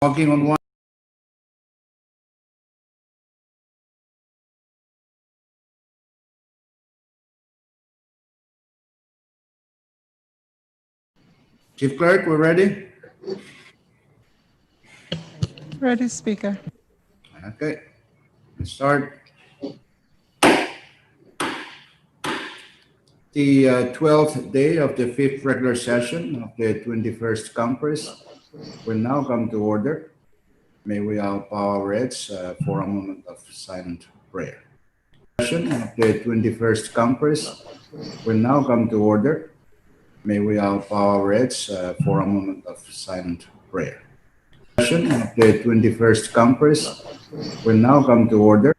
Walking on one. Chief Clerk, we're ready? Ready, Speaker. Okay, let's start. The 12th day of the fifth regular session of the 21st Congress will now come to order. May we all bow our heads for a moment of silent prayer. Session of the 21st Congress will now come to order. May we all bow our heads for a moment of silent prayer. Session of the 21st Congress will now come to order.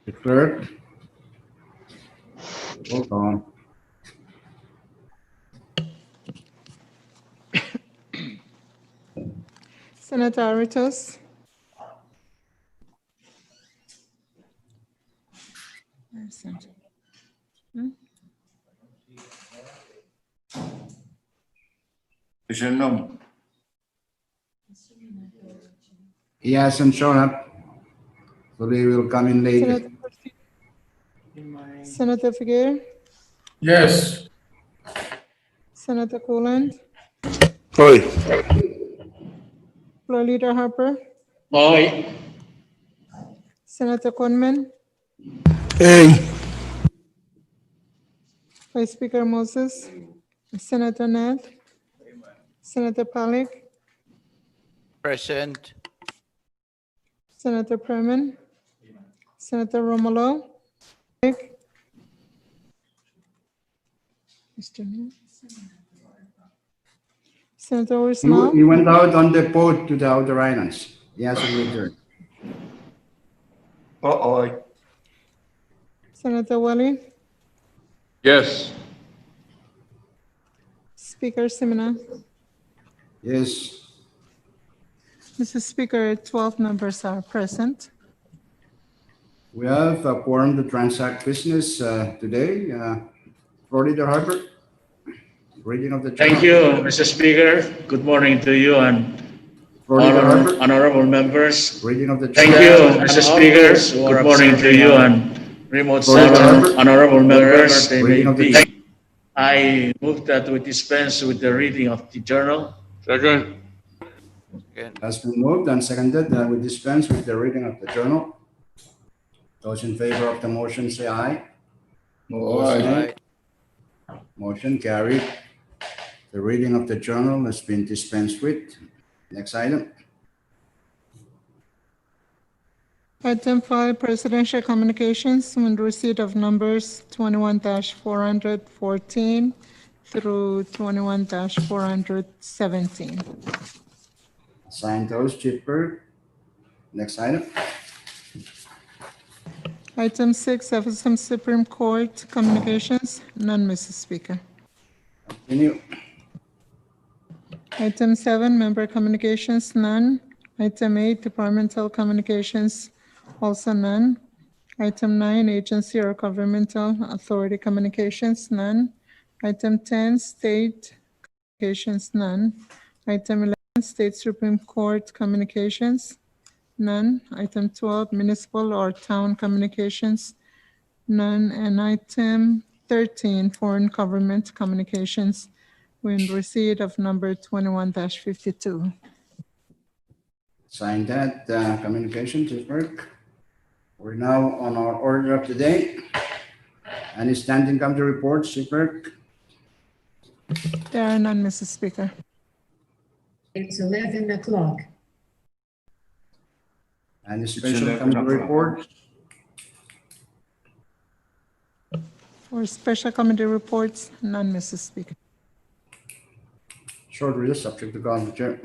The clerk, hold on. Senator Aritos. Absent. No. He hasn't shown up, so he will come in later. Senator Figueroa. Yes. Senator Cooland. Hoy. Floor Leader Harper. Hoy. Senator Conman. Hey. Vice Speaker Moses. Senator Nat. Senator Pollack. Present. Senator Perman. Senator Romulo. Mr. Nat. Senator Ursmal. He went out on the boat to the outer islands. He hasn't returned. Uh-oh. Senator Wally. Yes. Speaker Simina. Yes, Mr. Speaker, 12 members are present. we have a quorum to transact business today. Florida Harbor, reading of the journal. Thank you, Mr. Speaker. Good morning to you and Florida Harbor, honorable members. reading of the Thank journal. you, Mr. Speaker. Good morning to you and remote Florida Harbor, honorable members. They may reading of the be. journal. I move that we dispense with the reading of the journal. Second. Again. Has been moved and seconded that we dispense with the reading of the journal. Those in favor of the motion say aye. Aye. Aye. Motion carried. The reading of the journal has been dispensed with. Next item. Item 5, Presidential Communications, in receipt of numbers 21-414 through 21-417. Sign those, Chief Berg. Next item. Item 6, FSM Supreme Court Communications, none, Mr. Speaker. Continue. Item 7, Member Communications, none. Item 8, Departmental Communications, also none. Item 9, Agency or Governmental Authority Communications, none. Item 10, State Communications, none. Item 11, State Supreme Court Communications, none. Item 12, Municipal or Town Communications, none. And item 13, Foreign Government Communications, we're in receipt of number 21-52. Sign that communication, Chief Berg. We're now on our order of the day. Any standing committee reports, Chief Berg? There are none, Mr. Speaker. It's 11 o'clock. Any special 11 committee o'clock. reports? For special committee reports, none, Mr. Speaker. Short recess, subject to call of the chair.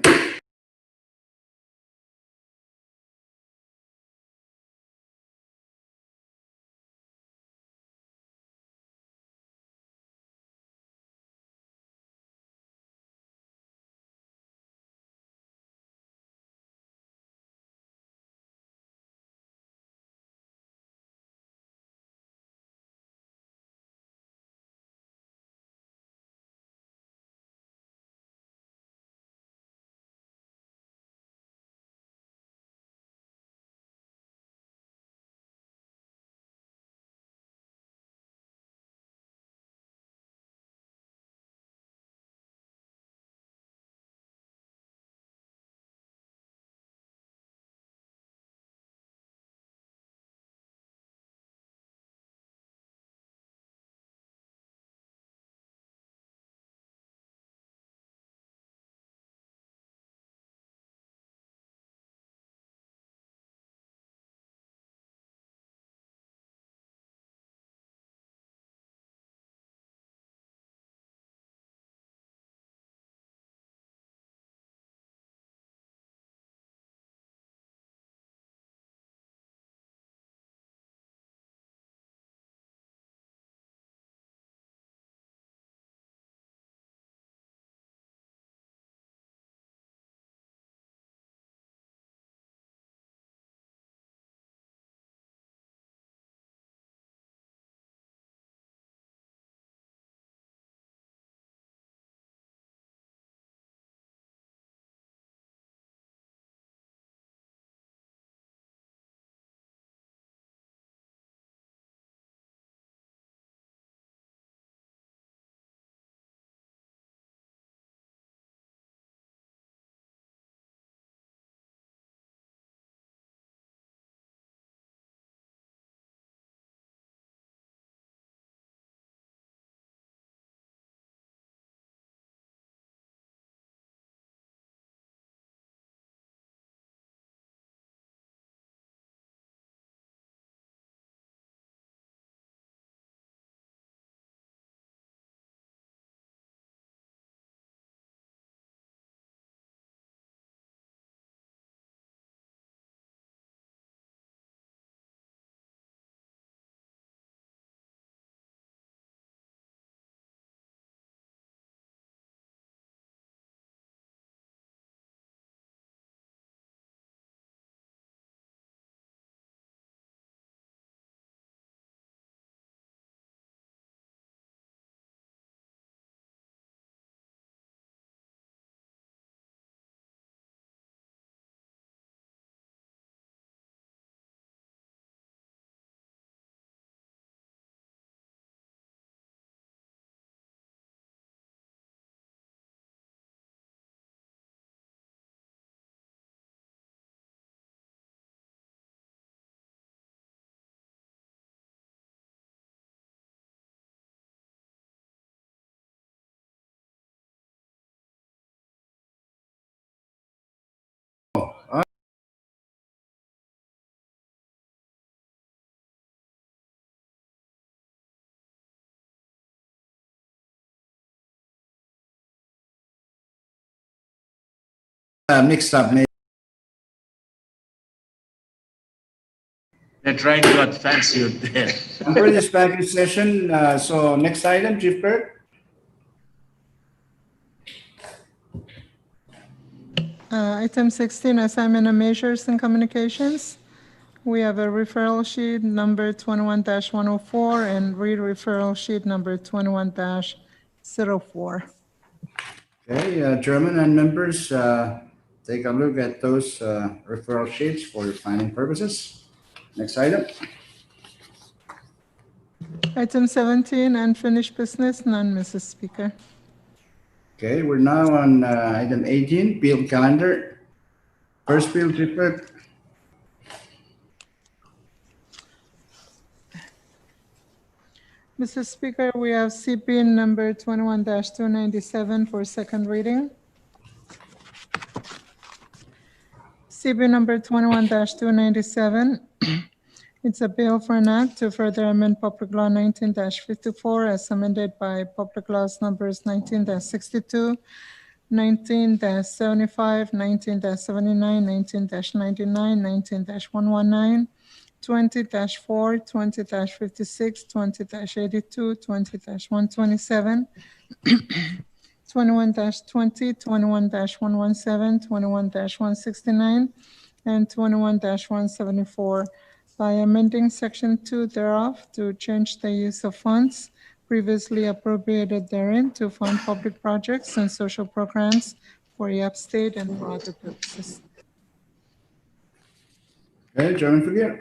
mixed up. They're trying to advance you there. Temporary dispatch session. So next item, Chief Clerk. Item 16, assignment of measures and communications. We have a referral sheet number 21-104 and referral sheet number 21-04. Okay, Chairman and members, take a look at those referral sheets for your planning purposes. Next item. Item 17, unfinished business, none, Mrs. Speaker. Okay, we're now on item 18, bill calendar. First bill, Chief Clerk. Mr. Speaker, we have CP number 21-297 for second reading. CP number 21-297. It's a bill for an act to further amend Public Law 19-54 as amended by Public Laws numbers 19-62, 19-75, 19-79, 19-99, 19-119, 20-4, 20-56, 20-82, 20-127, 21-20, 21-117, 21-169, and 21-174 by amending Section 2 thereof to change the use of funds previously appropriated therein to fund public projects and social programs for Yap State and for other purposes. Okay, Chairman Figueroa.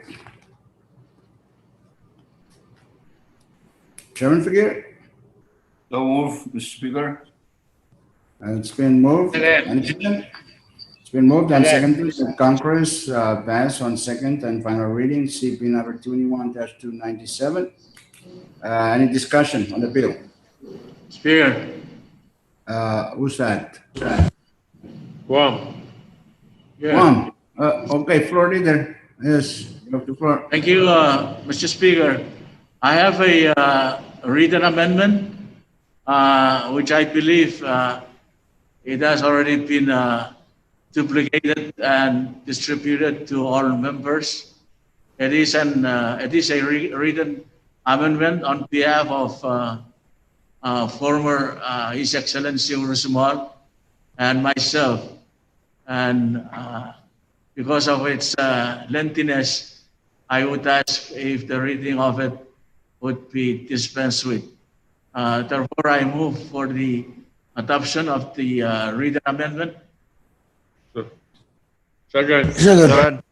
Chairman Figueroa. So move, Mr. Speaker. It's been moved. Second. Any second? It's been moved and Second. seconded that Congress pass on second and final reading, CP number 21-297. Any discussion on the bill? Speaker, Who's that? Guam. yeah. Juan. Okay, floor leader. Yes, you have the floor. Thank you, Mr. Speaker. I have a written amendment, which I believe it has already been duplicated and distributed to all members. It is a written amendment on behalf of former His Excellency Urusmal and myself. And because of its lengthiness, I would ask if the reading of it would be dispensed with. Therefore, I move for the adoption of the written amendment. Second. Second.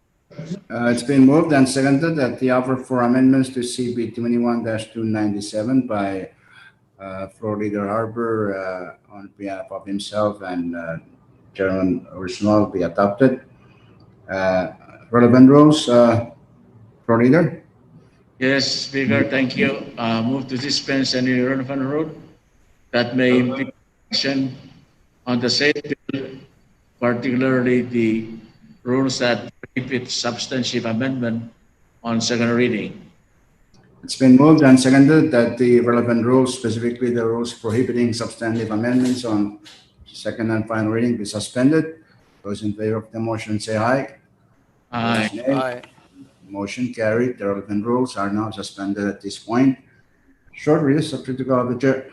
It's been moved and seconded that the offer for amendments to CB 21-297 by Floor Leader Harbor on behalf of himself and Chairman Urusmal be adopted. Relevant rules, Floor Leader. Yes, Speaker, thank you. Move to dispense any relevant rule that may impede action on the said bill, particularly the rules that prohibit substantive amendment on second reading. It's been moved and seconded that the relevant rules, specifically the rules prohibiting substantive amendments on second and final reading, be suspended. Those in favor of the motion say aye. Aye. Those nay. Aye. Motion carried. The relevant rules are now suspended at this point. Short recess, subject to call of the chair.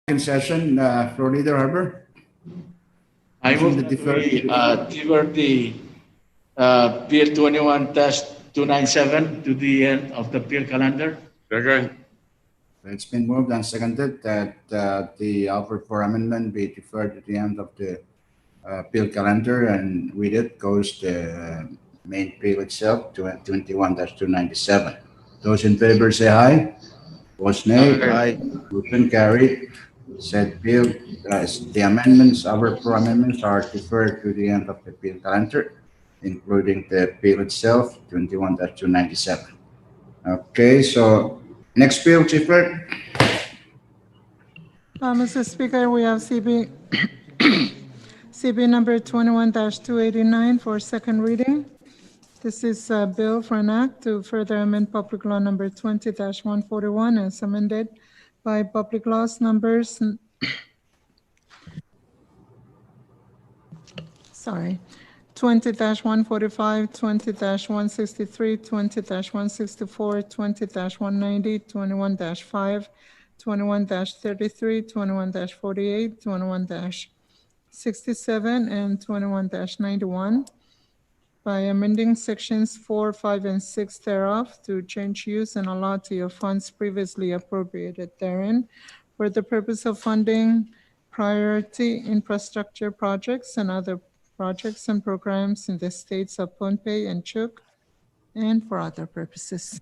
in session, Floor Leader Harbor. I move Motion to that we defer. defer the PL 21-297 to the end of the PL calendar. Second. It's been moved and seconded that the offer for amendment be deferred to the end of the bill calendar, and with it goes the main bill itself, 21-297. Those in favor say aye. Opposed, nay. Aye. Motion carried. Said bill, the amendments, our pro amendments are deferred to the end of the bill calendar, including the bill itself, 21-297. Okay, so next bill, Chief Clerk. Mr. Speaker, we have CB number 21-289 for second reading. This is a bill for an act to further amend Public Law number 20-141 as amended by Public Laws numbers 20-145, 20-163, 20-164, 20-190, 21-5, 21-33, 21-48, 21-67, and 21-91 by amending sections 4, 5, and 6 thereof to change use and allotment of funds previously appropriated therein for the purpose of funding priority infrastructure projects and other projects and programs in the states of Pohnpei and Chuuk, and for other purposes.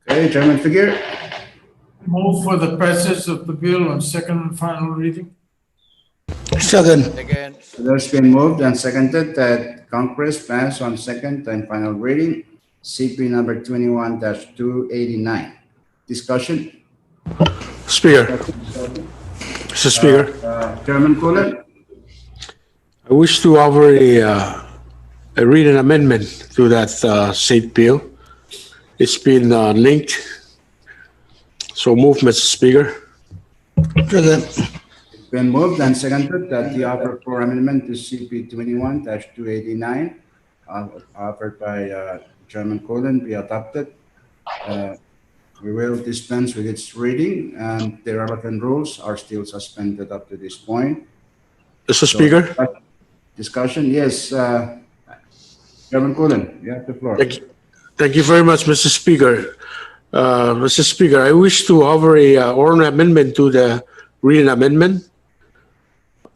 Okay, Chairman Figure. Move for the passage of the bill on second and final reading. Second. Second. There's been moved and seconded that Congress pass on second and final reading, CP number 21-289. Discussion. Speaker. Mr. Speaker, Chairman Cullen. I wish to offer a read amendment to that said bill. It's been linked. So move, Mr. Speaker. It's been moved and seconded that the offer for amendment to CP 21-289 offered by Chairman Cullen be adopted. We will dispense with its reading, and the relevant rules are still suspended up to this point. Mr. Speaker, Discussion, yes. Chairman Cullen, you have the floor. thank you very much, Mr. Speaker. Mr. Speaker, I wish to offer a oral amendment to the reading amendment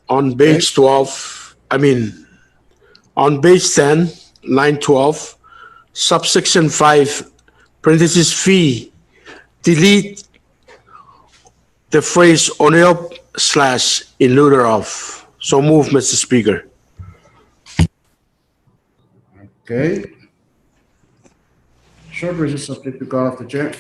on page 12, on page 10, line 12, subsection 5, parenthesis fee, delete the phrase on up / in lieu of. So move, Mr. Speaker. Okay. Short recess subject to call of the chair.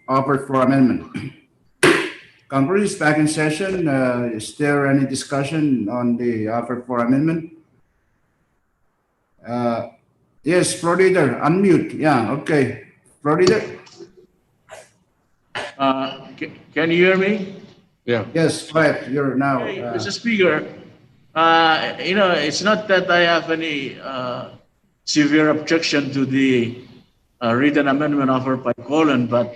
Offered for amendment. Congress is back in session. Is there any discussion on the offer for amendment? Yes, Floor Leader, unmute. Yeah, okay. Floor Leader? Can you hear me? Yeah. Yes, right. You're now. Hey, Mr. Speaker, it's not that I have any severe objection to the written amendment offered by Colin, but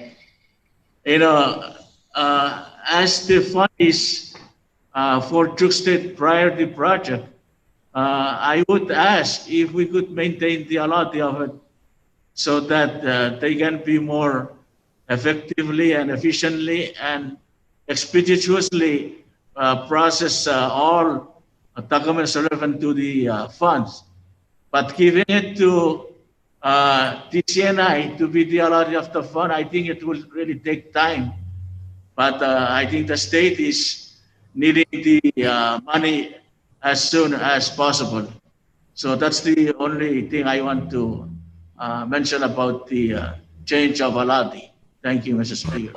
as the fund is for Duke State Priority Project, I would ask if we could maintain the allotment of it so that they can be more effectively and efficiently and expeditiously process all documents relevant to the funds. But giving it to TCNI to be the allotment of the fund, I think it will really take time. But I think the state is needing the money as soon as possible. So that's the only thing I want to mention about the change of allotment. Thank you, Mr. Speaker.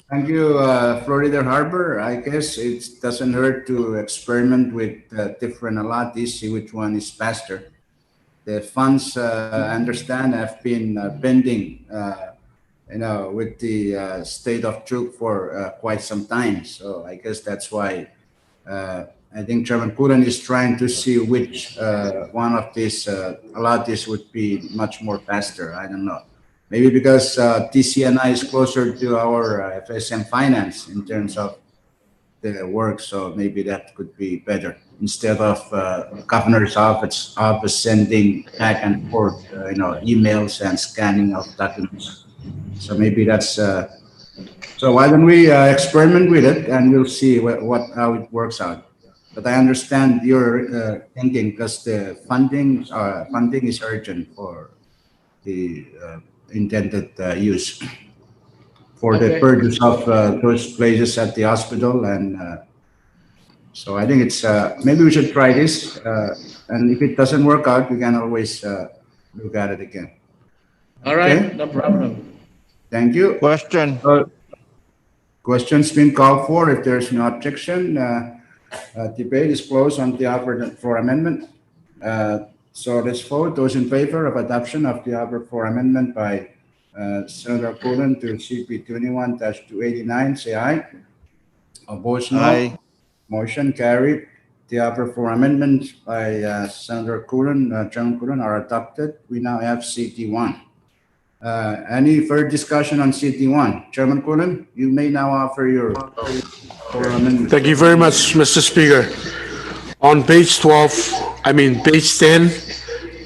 Thank you, Florida Harbor. I guess it doesn't hurt to experiment with different allottees, see which one is faster. The funds, I understand, have been pending, with the state of Truk for quite some time. So I guess that's why I think Chairman Kulan is trying to see which one of these allottees would be much more faster. I don't know. Maybe because TCNI is closer to our FSM Finance in terms of the work, so maybe that could be better instead of governor's office sending back and forth, emails and scanning of documents. So maybe that's. So why don't we experiment with it and we'll see how it works out. But I understand your thinking because the funding is urgent for the intended use for the Okay. purchase of those places at the hospital. And so I think it's maybe we should try this. And if it doesn't work out, we can always look at it again. All right, Okay. no problem. Thank you. Question. Question's been called for. If there's no objection, debate is closed on the offer for amendment. So let's vote. Those in favor of adoption of the offer for amendment by Senator Kulan to CP 21-289, say aye. Opposed, no. Aye. Motion carried. The offer for amendment by Senator Kulan, Chairman Kulan are adopted. We now have CT1. Any further discussion on CT1? Chairman Kulan, you may now offer your for amendment. Thank you very much, Mr. Speaker. On page 10,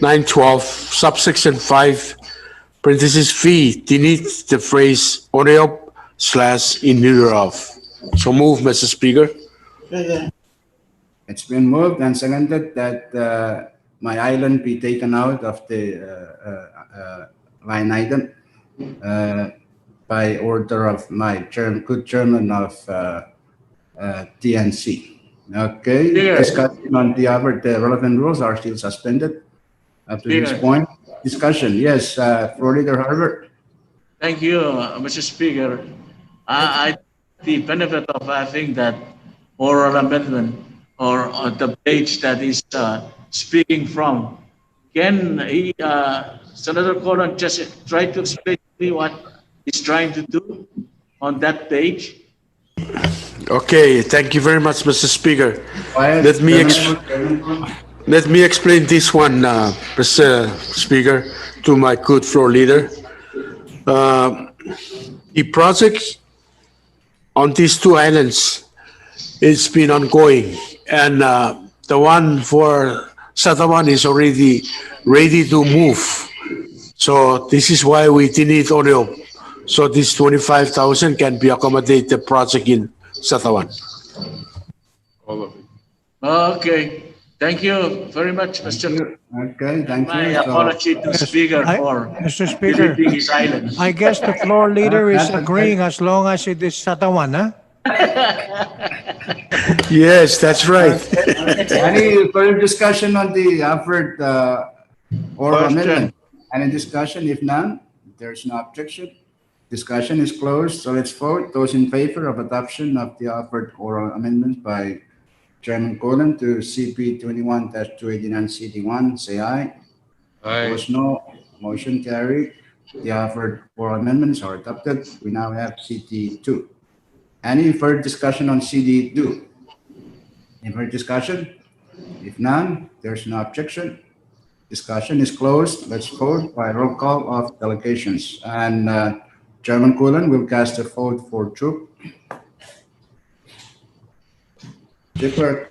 912, subsection 5, parenthesis V, delete the phrase "ONEOP/in lieu of." So move, Mr. Speaker. It's been moved and seconded that my island be taken out of the line item by order of my good chairman of TNC. Okay, Speaker. discussion on the relevant rules are still suspended up to this Speaker. point. Discussion, yes, Florida Harbor. Thank you, Mr. Speaker. I the benefit of having that oral amendment or the page that is speaking from. Can he, Senator Colon, just try to explain to me what he's trying to do on that page? Okay, thank you very much, Mr. Speaker. Quiet, Let me Chairman. Let me explain this one, Mr. Speaker, to my good floor leader. The project on these two islands, it's been ongoing, and the one for Satawan is already ready to move. So this is why we need ONEOP. So this 25,000 can be accommodated the project in Satawan. All of it. Okay, thank you very much, Mr. Okay, thank My you. So- apology to Speaker for Mr. Speaker, deleting his island. I guess the floor leader is Okay. agreeing as long as it is Satawan, huh? Yes, that's right. Any further discussion on the offered oral Question. amendment? Any discussion? If none, there's no objection. Discussion is closed, so let's vote. Those in favor of adoption of the offered oral amendment by Chairman Colon to CP 21-289 CD1, say aye. Aye. Opposed, no. Motion carried. The offered oral amendments are adopted. We now have CD2. Any further discussion on CD2? Any further discussion? If none, there's no objection. Discussion is closed. Let's vote by roll call of delegations. And Chairman Cullen will cast a vote for Troop. Jipper,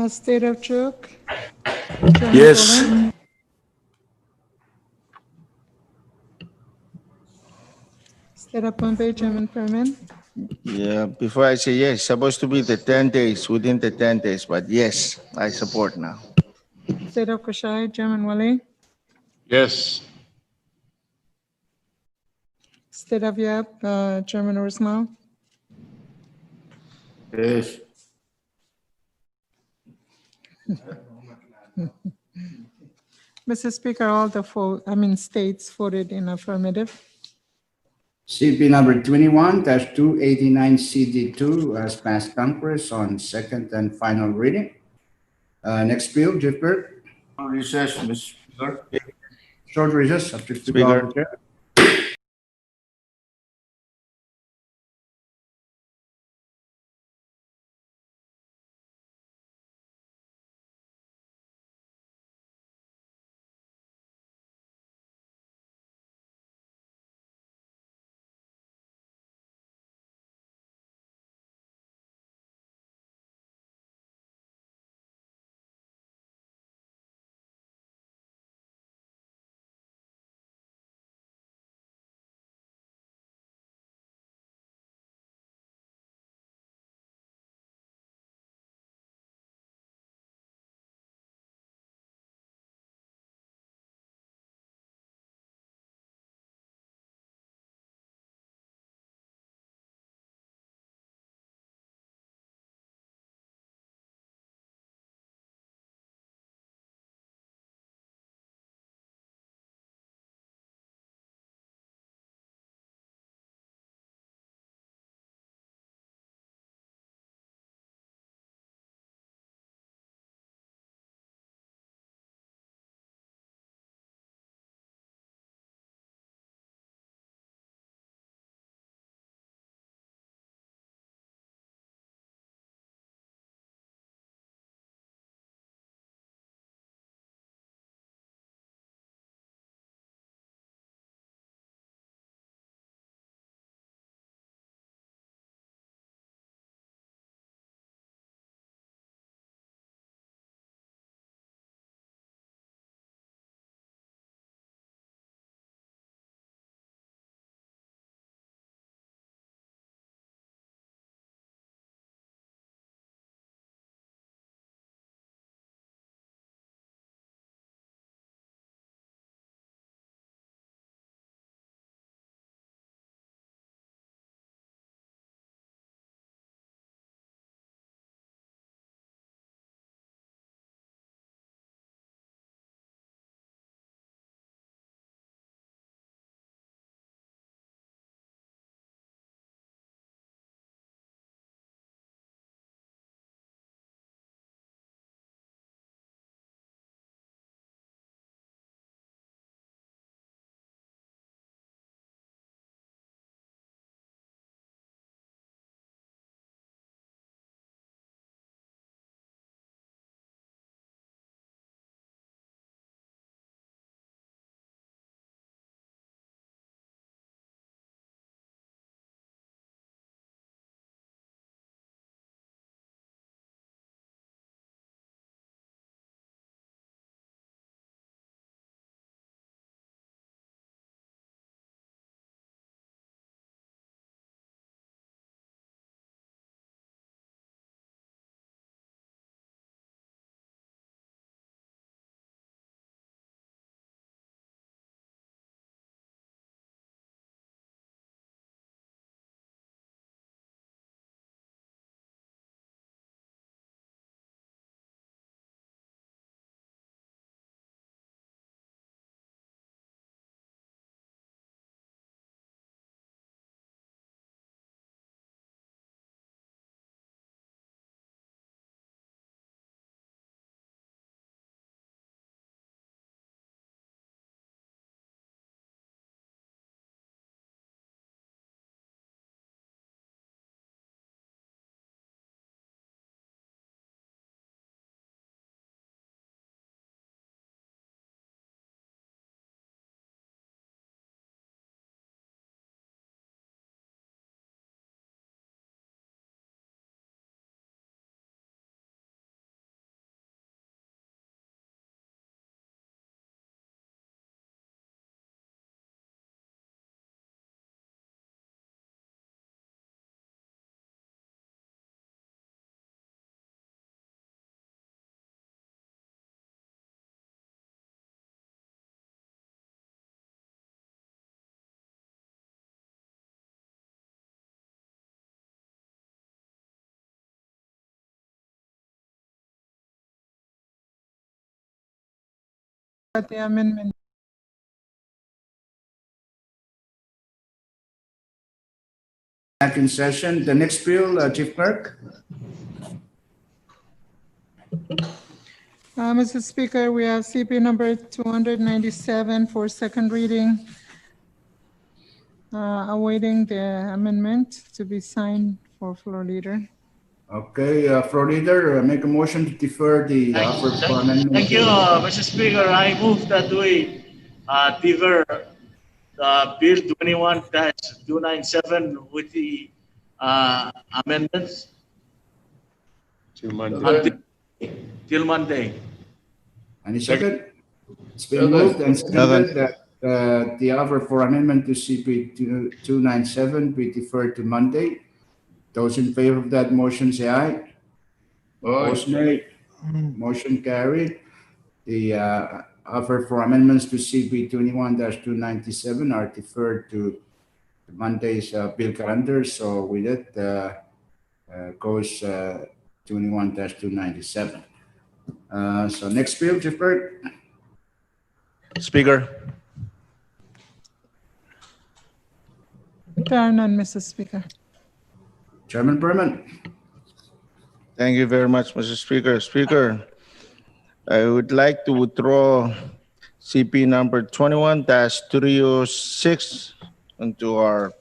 State of Chuk. Yes. State of Pohnpei, Chairman Perman. Yeah, before I say yes, supposed to be the 10 days, within the 10 days, but yes, I support now. State of Koshai, Chairman Wale. Yes. State of Yap, Chairman Ursmal. yes. Mr. Speaker, all the states voted in affirmative. CP number 21-289 CD2 has passed Congress on second and final reading. Next bill, Jipper. Recess, Mr. Speaker. Short recess, subject to Speaker. call of the chair. at the amendment. Back in session. The next bill, Chief Clerk. Mr. Speaker, we have CP number 297 for second reading. Awaiting the amendment to be signed for floor leader. Okay, Floor Leader, make a motion to defer the offer for amendment. Thank you, Mr. Speaker. I move that we defer Bill 21-297 with the amendments Till Monday. till Monday. Any second? It's been moved and seconded that the offer for amendment to CP 297 be deferred to Monday. Those in favor of that motion say aye. Opposed, nay. Motion carried. The offer for amendments to CP 21-297 are deferred to Monday's bill calendar. So with it goes 21-297. So next bill, Chief Clerk. Speaker, There are none, Mr. Speaker. Chairman Berman. thank you very much, Mr. Speaker. Speaker, I would like to withdraw CP number 21-306 into our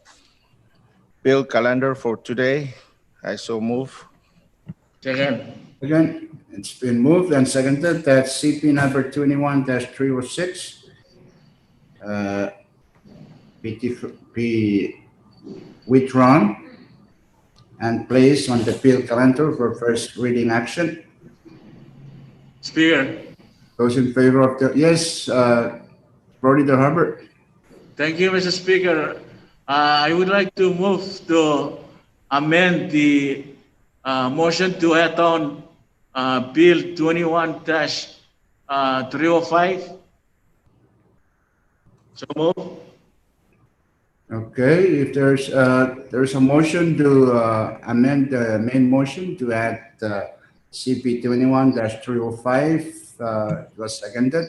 bill calendar for today. I so move. Second. Again, it's been moved and seconded that CP number 21-306 be withdrawn and placed on the bill calendar for first reading action. Speaker, Those in favor of the, yes, Florida Harbor. thank you, Mr. Speaker. I would like to move to amend the motion to add on Bill 21-305. So move. Okay, if there's a motion to amend the main motion to add CP 21-305, was seconded.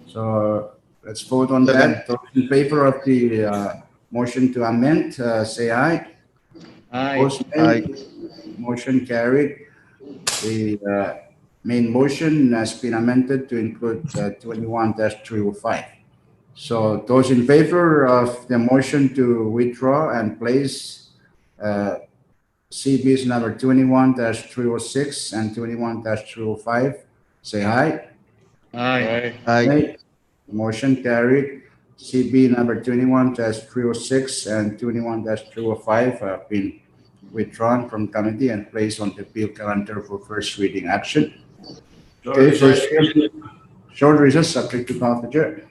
So let's vote on that. Those in favor of the motion to amend, say aye. Aye. Opposed, nay. Motion carried. The main motion has been amended to include 21-305. So those in favor of the motion to withdraw and place CBs number 21-306 and 21-305, say aye. Aye. Aye. Nay. Motion carried. CB number 21-306 and 21-305 have been withdrawn from committee and placed on the bill calendar for first reading action. Okay, first short recess subject to count adjourned.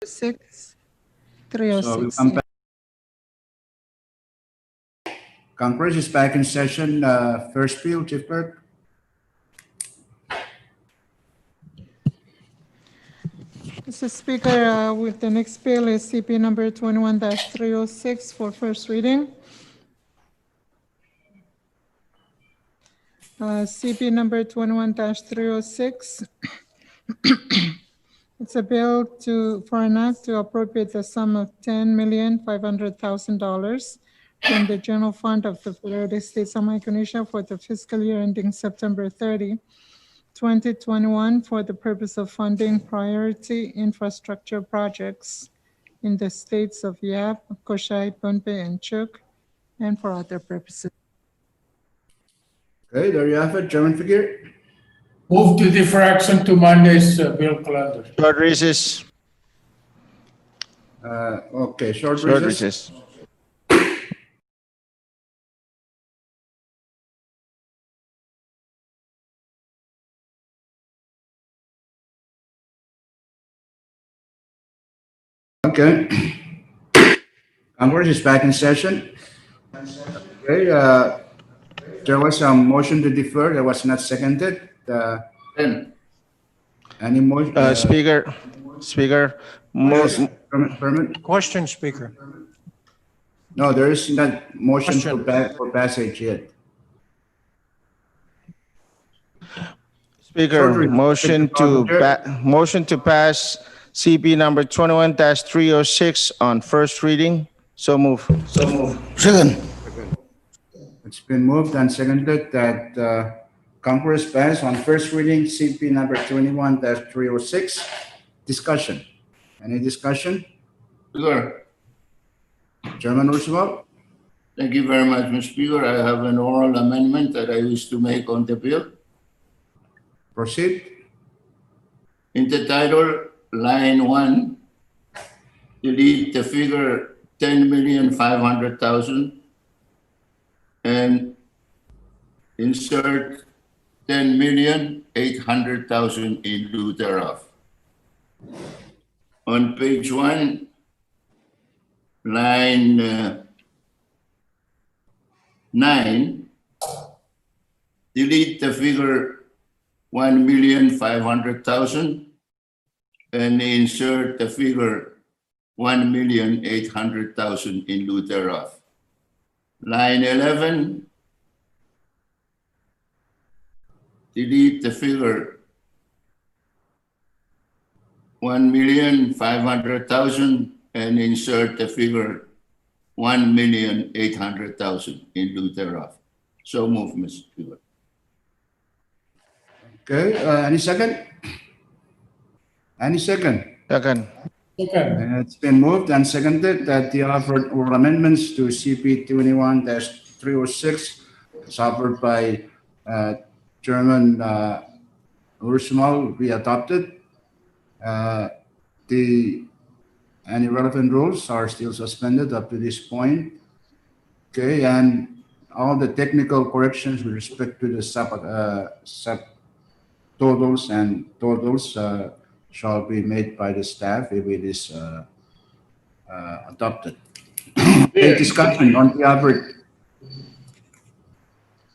6, So we'll 306. come back. Congress is back in session. First bill, Chief Clerk. Mr. Speaker, with the next bill is CP number 21-306 for first reading. CP number 21-306. It's a bill for an act to appropriate the sum of $10,500,000 from the general fund of the Florida State of Micronesia for the fiscal year ending September 30, 2021 for the purpose of funding priority infrastructure projects in the states of Yap, Koshai, Pohnpei, and Chuuk, and for other purposes. Okay, there you have it, Chairman Figure. Move to defer action to Monday's bill calendar. Short recess. Okay, short Short recess. recess. Okay. Congress is back in session. Okay, there was a motion to defer that was not seconded. Any motion? Speaker, Permit? Question, Speaker. No, there is not motion Question. for passage yet. Speaker, Short motion to pass CP number 21-306 on first reading. So move. Second. It's been moved and seconded that Congress pass on first reading CP number 21-306. Discussion. Any discussion? Speaker, Chairman Roosevelt? thank you very much, Mr. Speaker. I have an oral amendment that I wish to make on the bill. Proceed. In the title, line 1, delete the figure 10,500,000 and insert 10,800,000 in lieu thereof. On page 1, line 9, delete the figure 1,500,000 and insert the figure 1,800,000 in lieu thereof. Line 11, delete the figure 1,500,000 and insert the figure 1,800,000 in lieu thereof. So move, Mr. Speaker. Okay, any second? Any second? Second. Second. It's been moved and seconded that the offered oral amendments to CP 21-306 as offered by Chairman Ursmal be adopted. Any relevant rules are still suspended up to this point. Okay, and all the technical corrections with respect to the sub totals and totals shall be made by the staff if it is adopted. A discussion on the average.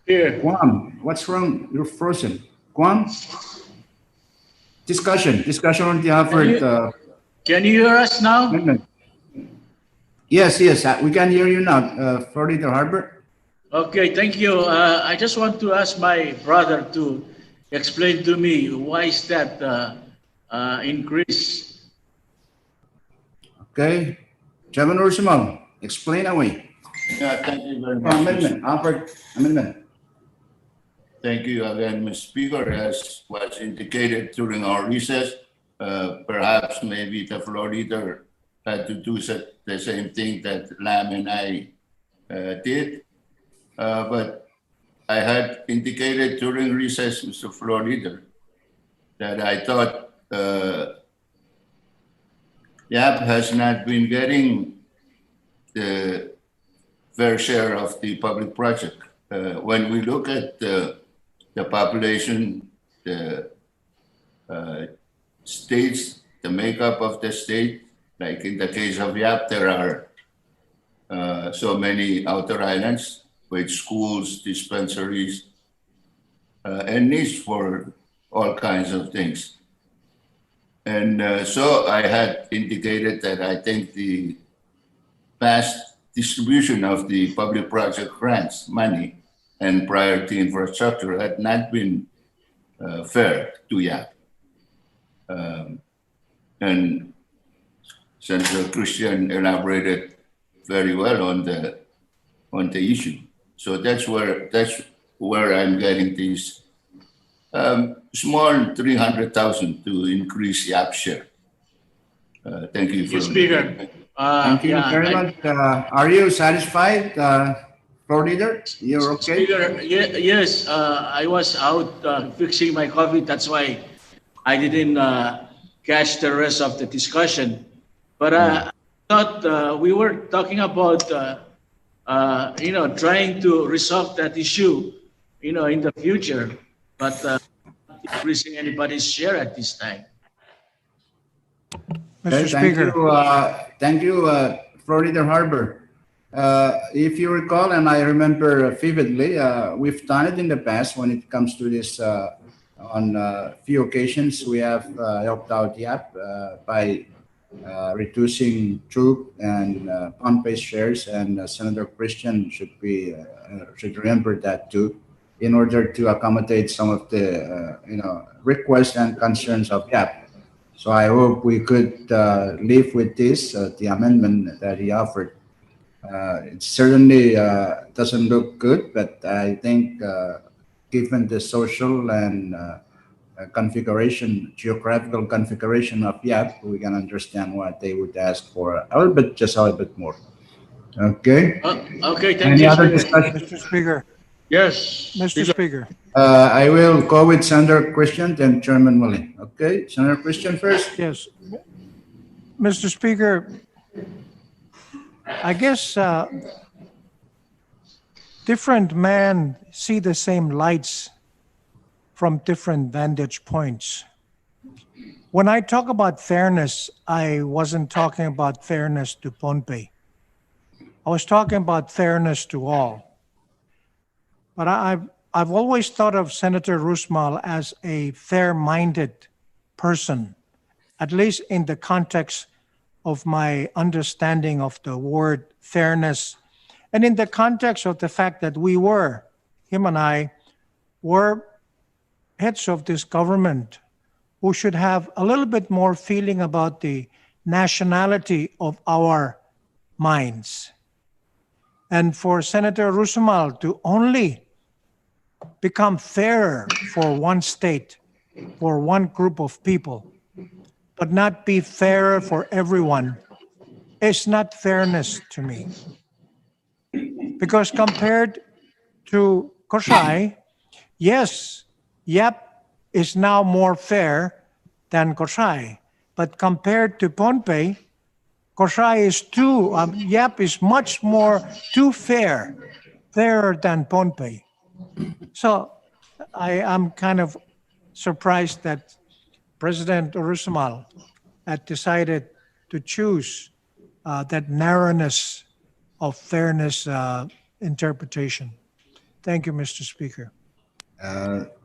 Here, Guam, what's wrong? You're frozen. Guam? Discussion on the average can you hear us now? amendment. Yes, we can hear you now. Florida Harbor. Okay, thank you. I just want to ask my brother to explain to me why is that increase? Okay. Chairman Ursumal, explain away. Yeah, thank you very much. Amendment, offered amendment. Thank you again, Mr. Speaker. As was indicated during our recess, perhaps maybe the floor leader had to do the same thing that Lam and I did. But I had indicated during recess, Mr. Floor Leader, that I thought YAP has not been getting the fair share of the public project. When we look at the population, the states, the makeup of the state, Like in the case of Yap, there are so many outer islands with schools, dispensaries, and needs for all kinds of things. And so I had indicated that I think the past distribution of the public project grants money and priority infrastructure had not been fair to Yap. And Senator Christian elaborated very well on the issue. So that's where I'm getting this small 300,000 to increase Yap share. Thank you for Mr. Speaker. Thank you very much. Are you satisfied, Floor Leader? You're okay? Speaker, yes, I was out fixing my coffee. That's why I didn't catch the rest of the discussion. But I thought we were talking about, trying to resolve that issue, in the future, but not increasing anybody's share at this time. Okay, Mr. Speaker. Thank you, Floor Leader Harbor. If you recall, and I remember vividly, we've done it in the past when it comes to this. On a few occasions, we have helped out Yap by reducing troop and on-base shares, and Senator Christian should remember that too, in order to accommodate some of the requests and concerns of Yap. So I hope we could live with this, the amendment that he offered. It certainly doesn't look good, but I think given the social and geographical configuration of Yap, we can understand why they would ask for just a little bit more. Okay. Okay, thank Any you. other discussion? Mr. Speaker. Yes. Mr. Speaker. I will go with Senator Christian and Chairman Willie. Okay, Senator Christian first. Yes. Mr. Speaker, I guess different men see the same lights from different vantage points. When I talk about fairness, I wasn't talking about fairness to Pohnpei. I was talking about fairness to all. But I've always thought of Senator Rusmal as a fair-minded person, at least in the context of my understanding of the word fairness, and in the context of the fact that him and I were heads of this government who should have a little bit more feeling about the nationality of our minds. And for Senator Rusmal to only become fairer for one state, for one group of people, but not be fairer for everyone, is not fairness to me. Because compared to Korsai, yes, Yap is now more fair than Korsai, but compared to Pohnpei, Korsai is Yap is much more too fairer than Pohnpei. So I am kind of surprised that President Rusmal had decided to choose that narrowness of fairness interpretation. Thank you, Mr. Speaker.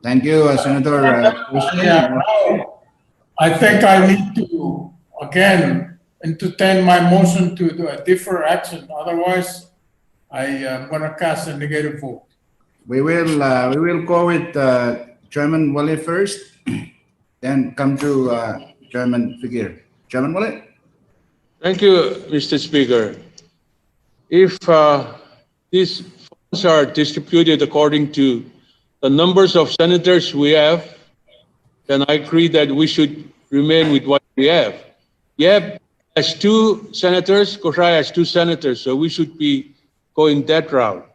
Thank you, Senator Christian. I think I need to, again, entertain my motion to do a differ action. Otherwise, I am going to cast a negative vote. We will go with Chairman Willie first, then come to Chairman Figueroa. Chairman Willie? Thank you, Mr. Speaker. If these funds are distributed according to the numbers of senators we have, then I agree that we should remain with what we have. Yap has 2 senators, Korsai has 2 senators, so we should be going that route.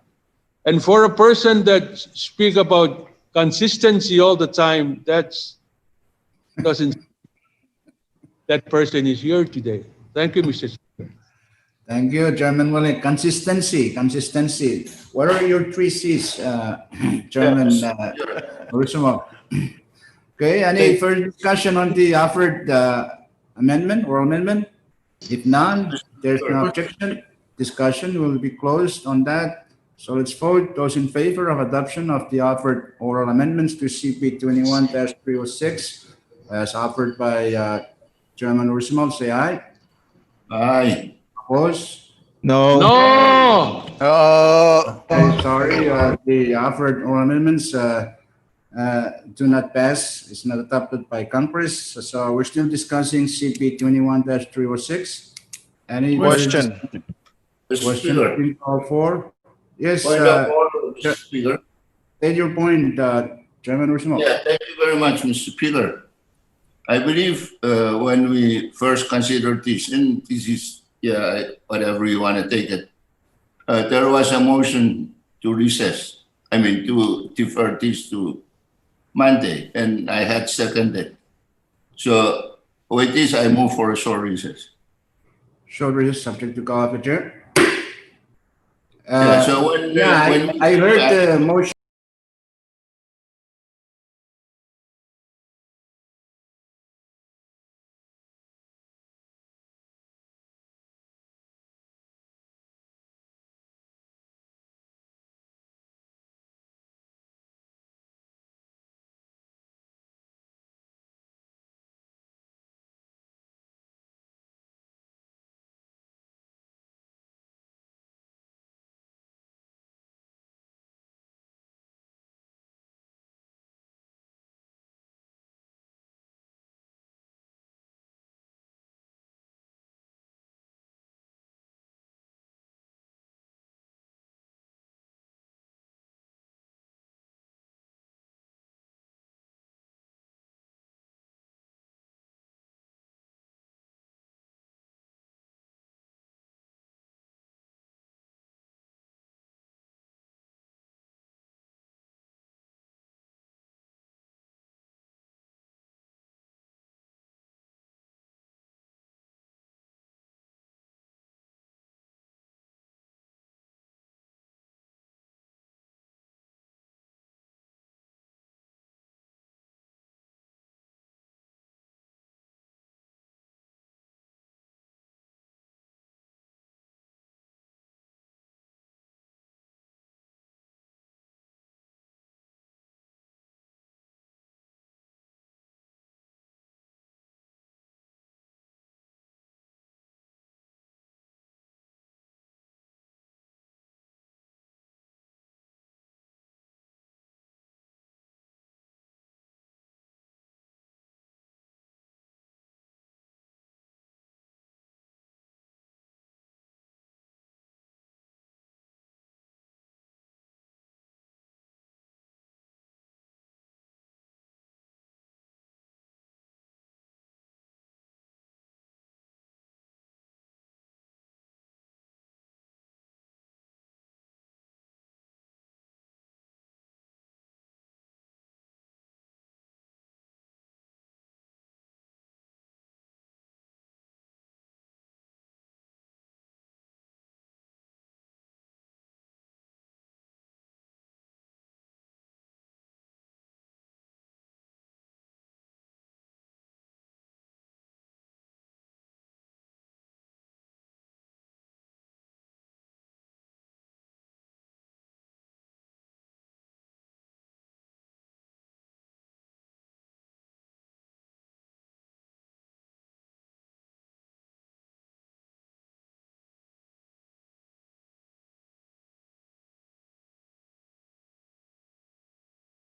And for a person that speak about consistency all the time, that person is here today. Thank you, Mr. Speaker. Thank you, Chairman Willie. Consistency. What are your 3 C's, Chairman Rusmal? Okay, any further discussion on the offered amendment, oral amendment? If none, there's no objection. Discussion will be closed on that. So let's vote. Those in favor of adoption of the offered oral amendments to CP 21-306 as offered by Chairman Ursumal, say aye. Aye. Opposed? No. No! Okay, sorry, the offered oral amendments do not pass. It's not adopted by Congress. So we're still discussing CP 21-306. Any Question. Mr. question Speaker, being called for? Yes, point of order, Mr. Speaker. state your point, Chairman Ursumal. Yeah, thank you very much, Mr. Speaker. I believe when we first considered this, and this is, whatever you want to take it, there was a motion to recess. I mean, to defer this to Monday, and I had seconded. So with this, I move for a short recess. Short recess subject to call of the chair. So when, Yeah, when I heard the motion.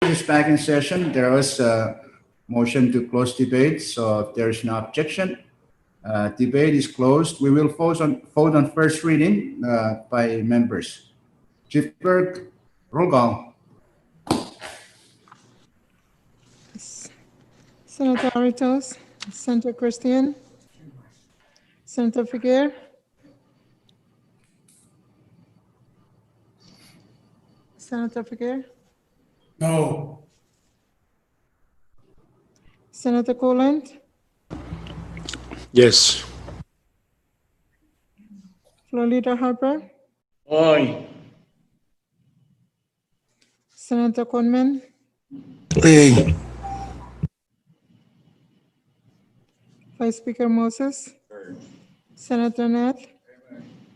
Is back in session. There was a motion to close debate, so if there is no objection, debate is closed. We will vote on first reading by members. Chief Clerk, roll call. Senator Aritos, Senator Christian, Senator Figuer, Senator Figuer, No. Senator Coland, Yes. Floor Leader Harper, Aye. Senator Conman, Hey. Vice Speaker Moses, Senator Net,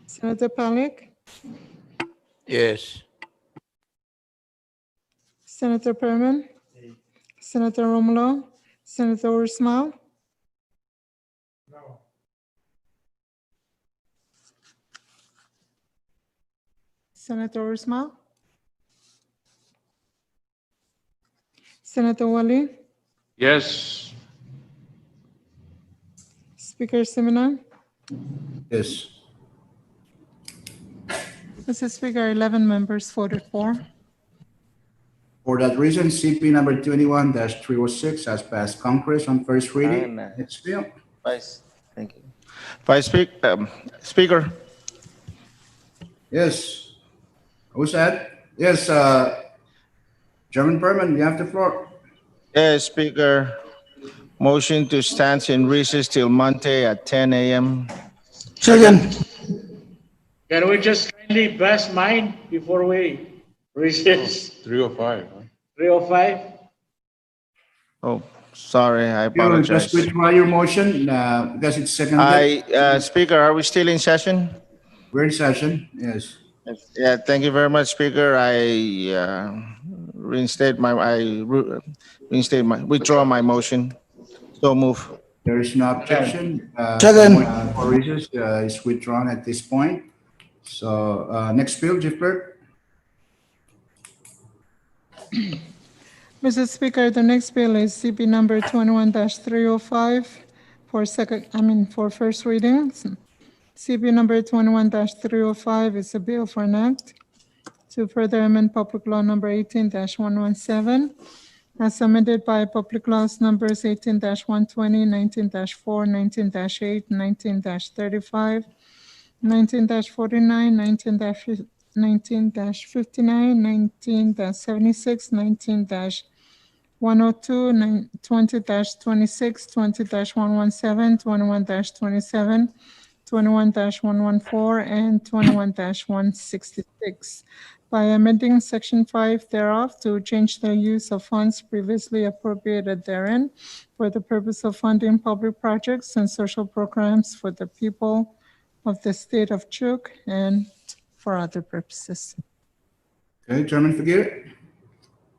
Senator Pollak, Yes. Senator Perman, Senator Romulo, Senator Ursmal. Senator Ursmal, Senator Wally, Yes. Speaker Siminar. Yes. Mr. Speaker, 11 members voted for. For that reason, CP number 21-306 has passed Congress on first reading. Aye. Next bill. Thank you. Speaker. Yes. Who's that? Yes, Chairman Perman, you have the floor. Yes, Speaker. Motion to stand in recess till Monday at 10 a.m. Second. Can we just kindly pass mine before we recess? 305. Huh? 3:05? Oh, sorry, I You just apologize. withdraw your motion because it's seconded. Speaker, are we still in session? We're in session, yes. Yeah, thank you very much, Speaker. I withdraw my motion. So move. There is no objection. Second. For recess is withdrawn at this point. So next bill, Chief Clerk. Mr. Speaker, the next bill is CP number 21-305 for first reading. CP number 21-305 is a bill for an act to further amend Public Law number 18-117 as amended by Public Laws numbers 18-120, 19-4, 19-8, 19-35, 19-49, 19-59, 19-76, 19-102, 20-26, 20-117, 21-27, 21-114, and 21-166 by amending Section 5 thereof to change the use of funds previously appropriated therein for the purpose of funding public projects and social programs for the people of the state of Chuuk and for other purposes. Okay, Chairman Figueroa.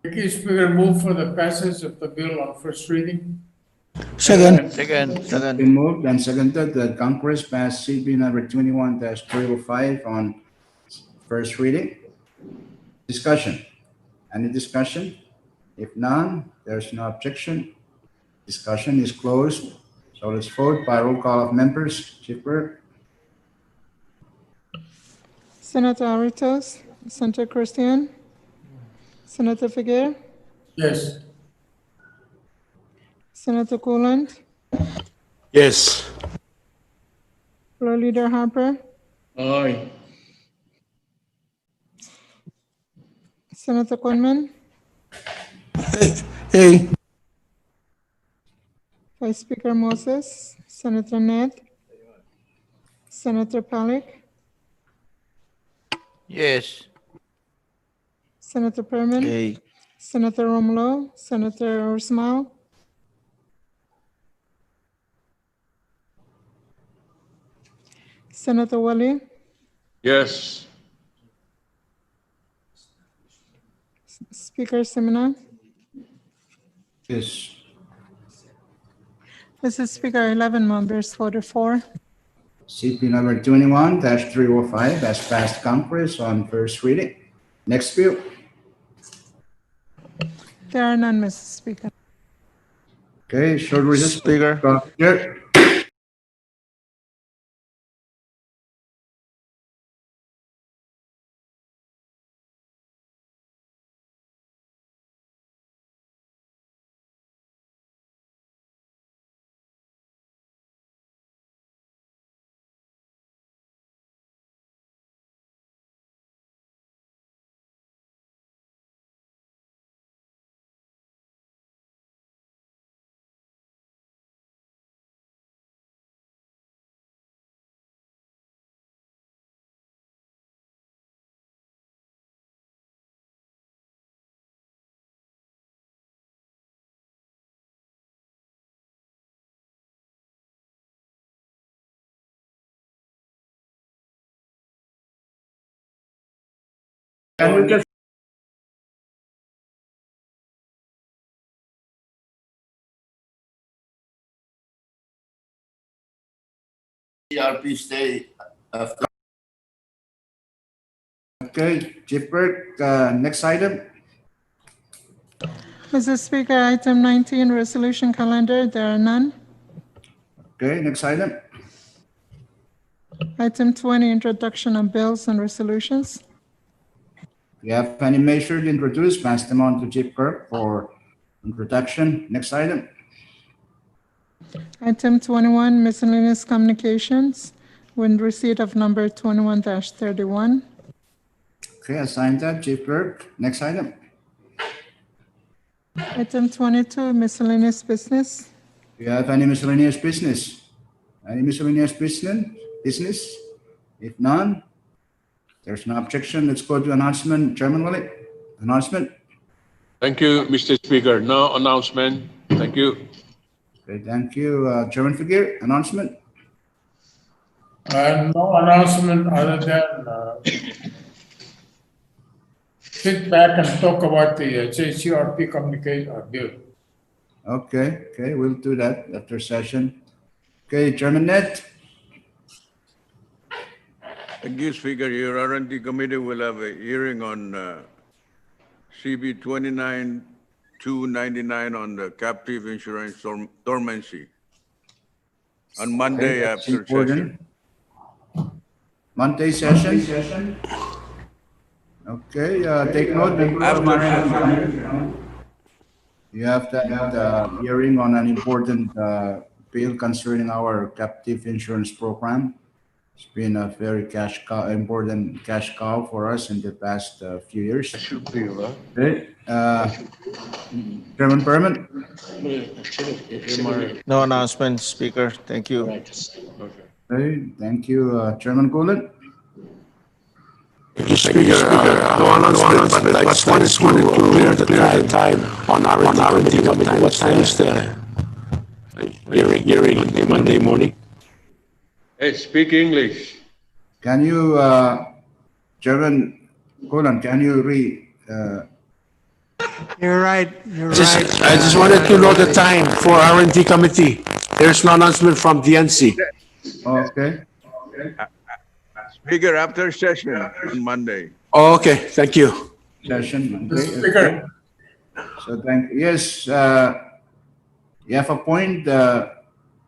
Thank you, Speaker. Move for the passage of the bill on first reading. Second. Second. Been moved and seconded that Congress pass CP number 21-305 on first reading. Discussion. Any discussion? If none, there's no objection. Discussion is closed. So let's vote by roll call of members. Chief Clerk. Senator Aritos, Senator Christian, Senator Figueroa, Yes. Senator Coolant, Yes. Floor Leader Harper, Aye. Senator Conman, Hey. Vice Speaker Moses, Senator Ned, Senator Pollak, Yes. Senator Perman, Okay. Senator Romulo, Senator Ursmal, Senator Wally, Yes. Speaker Seminar. Yes. Mr. Speaker, 11 members voted for. CP number 21-305 has passed Congress on first reading. Next bill. There are none, Mr. Speaker. Okay, short recess. Speaker. Here. Can we just CRP stay after? Okay, Chief Clerk, next item. Mr. Speaker, item 19, resolution calendar, there are none. Okay, next item. Item 20, introduction of bills and resolutions. Do you have any measure to introduce? Pass them on to Chief Clerk for introduction. Next item. Item 21, miscellaneous communications, with receipt of number 21-31. Okay, assign that, Chief Clerk. Next item. Item 22, miscellaneous business. Do you have any miscellaneous business? Any miscellaneous business? If none, there's no objection. Let's go to announcement. Chairman Willie, announcement. Thank you, Mr. Speaker. No announcement. Thank you. Okay, thank you. Chairman Figueroa, announcement. no announcement other than sit back and talk about the JCRP communication bill. Okay, we'll do that after session. Okay, Chairman Net. Thank you, Speaker. Your R&D committee will have a hearing on CB 29-299 on the captive insurance dormancy on Monday Okay, that's after important. session. Monday session. Okay, take note. After session. You have that hearing on an important bill concerning our captive insurance program. It's been a very important cash cow for us in the past few years. Okay, Chairman Perman. No announcement, Speaker. Thank you. Okay, thank you, Chairman Gulen. Speaker, no announcement, but I just wanted to clear the time on our R&D committee. What time is the hearing Monday morning? Hey, speak English. Can you, Chairman Gulen, can you read? You're right. I just wanted to know the time for R&D committee. There's no announcement from DNC. Okay. Speaker, after session on Monday. Oh, okay, thank you. Session. Okay, Speaker. So yes, you have a point,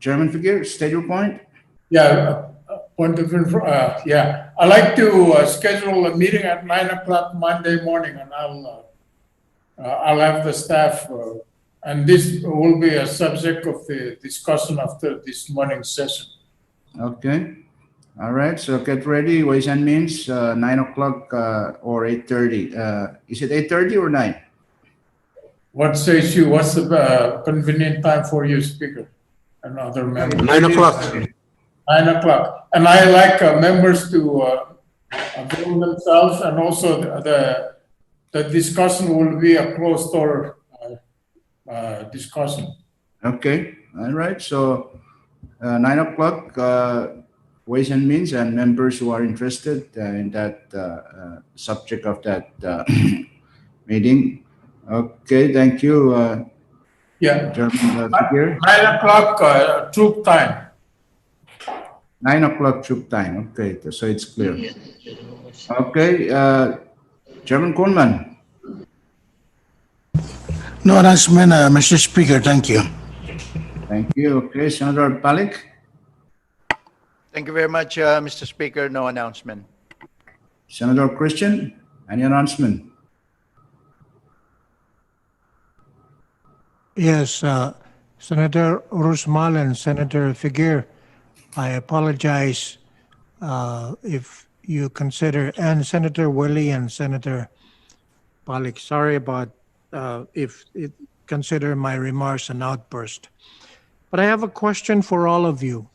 Chairman Figueroa, state your point. Yeah, point of yeah. I'd like to schedule a meeting at 9 o'clock Monday morning, and I'll have the staff, and this will be a subject of the discussion after this morning's session. Okay. All right. So get ready. Ways and Means, 9 o'clock or 8:30. Is it 8:30 or 9? What says you? What's the convenient time for you, Speaker, and other members? 9 o'clock. 9 o'clock. And I like members to avail themselves, and also the discussion will be a closed door discussion. Okay. All right. So 9 o'clock, Ways and Means, and members who are interested in that subject of that meeting. Okay. Thank you. Yeah. Chairman Figueroa. 9 o'clock troop time. 9 o'clock troop time. Okay. So it's clear. Okay. Chairman Coleman. No announcement, Mr. Speaker. Thank you. Thank you. Okay. Senator Palik. Thank you very much, Mr. Speaker. No announcement. Senator Christian, any announcement? Yes, Senator Rusmal and Senator Figueroa, I apologize if you consider, and Senator Willie and Senator Palik, sorry about if it consider my remarks an outburst. But I have a question for all of you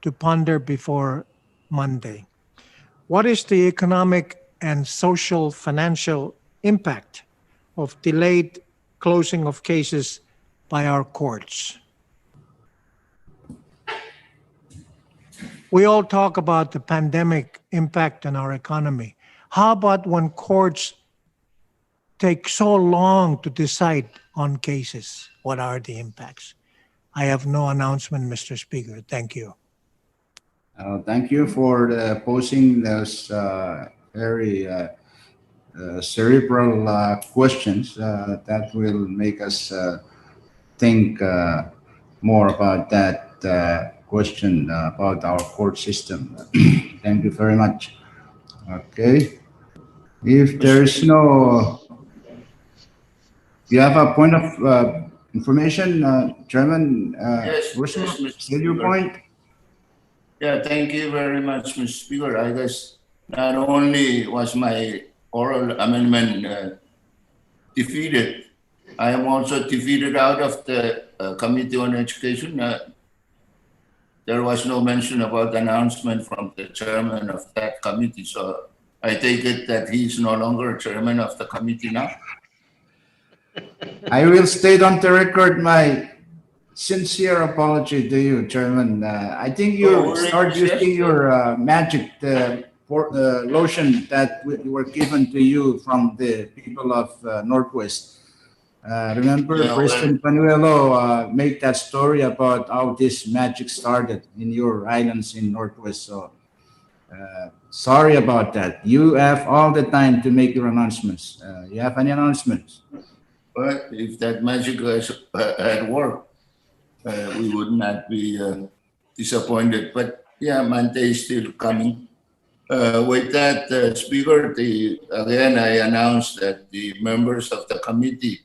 to ponder before Monday. What is the economic and social financial impact of delayed closing of cases by our courts? We all talk about the pandemic impact on our economy. How about when courts take so long to decide on cases? What are the impacts? I have no announcement, Mr. Speaker. Thank you. Thank you for posing those very cerebral questions that will make us think more about that question about our court system. Thank you very much. Okay. If there's no, you have a point of information, Chairman? Yes, Ursula, yes, Mr. still your Speaker. point? Yeah, thank you very much, Mr. Speaker. I guess not only was my oral amendment defeated, I am also defeated out of the Committee on Education. There was no mention about announcement from the chairman of that committee. So I take it that he's no longer chairman of the committee now. I will state on the record my sincere apology to you, Chairman. I think you start using your magic, the lotion that were given to you from the people of Northwest. Remember, Yeah, President Panuelo made that story about how this magic started in your islands in Northwest. So sorry about that. You have all the time to make your announcements. You have any announcements? But if that magic had worked, we would not be disappointed. But yeah, Monday is still coming. With that, Speaker, again, I announced that the members of the committee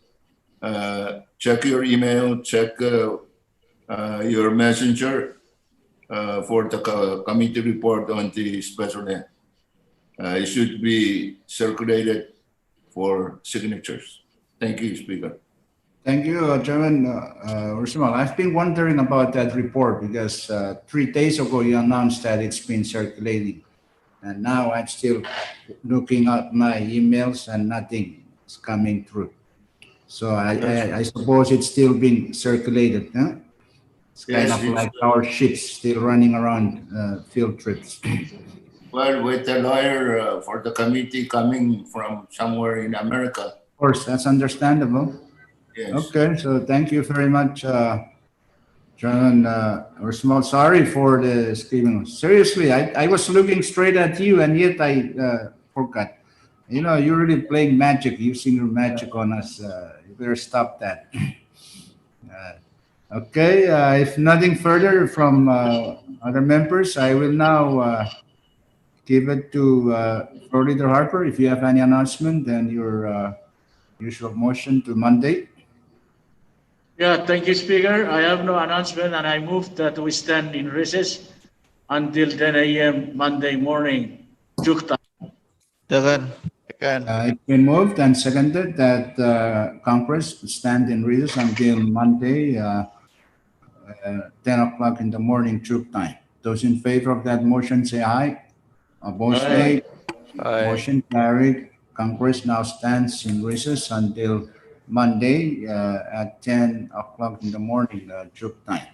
check your email, check your messenger for the committee report on the special end. It should be circulated for signatures. Thank you, Speaker. Thank you, Chairman Ursula. I've been wondering about that report because 3 days ago you announced that it's been circulating. And now I'm still looking at my emails and nothing is coming through. So I suppose it's still being circulated. Huh? It's kind of like our ships still running around field trips. Well, with the lawyer for the committee coming from somewhere in America. Of course, that's understandable. Yes. Okay, so thank you very much, Chairman Ursula. Sorry for the screaming. Seriously, I was looking straight at you and yet I forgot. You know, you're really playing magic, using your magic on us. You better stop that. Okay, if nothing further from other members, I will now give it to Floor Leader Harper. If you have any announcement, then your usual motion to Monday. Yeah, thank you, Speaker. I have no announcement, and I move that we stand in recess until 10 a.m. Monday morning. Jukta. It's been moved and seconded that Congress stand in recess until Monday, 10 o'clock in the morning, Chuk time. Those in favor of that motion say aye. Opposed, nay. Motion carried. Congress now stands in recess until Monday at 10 o'clock in the morning, Chuk time.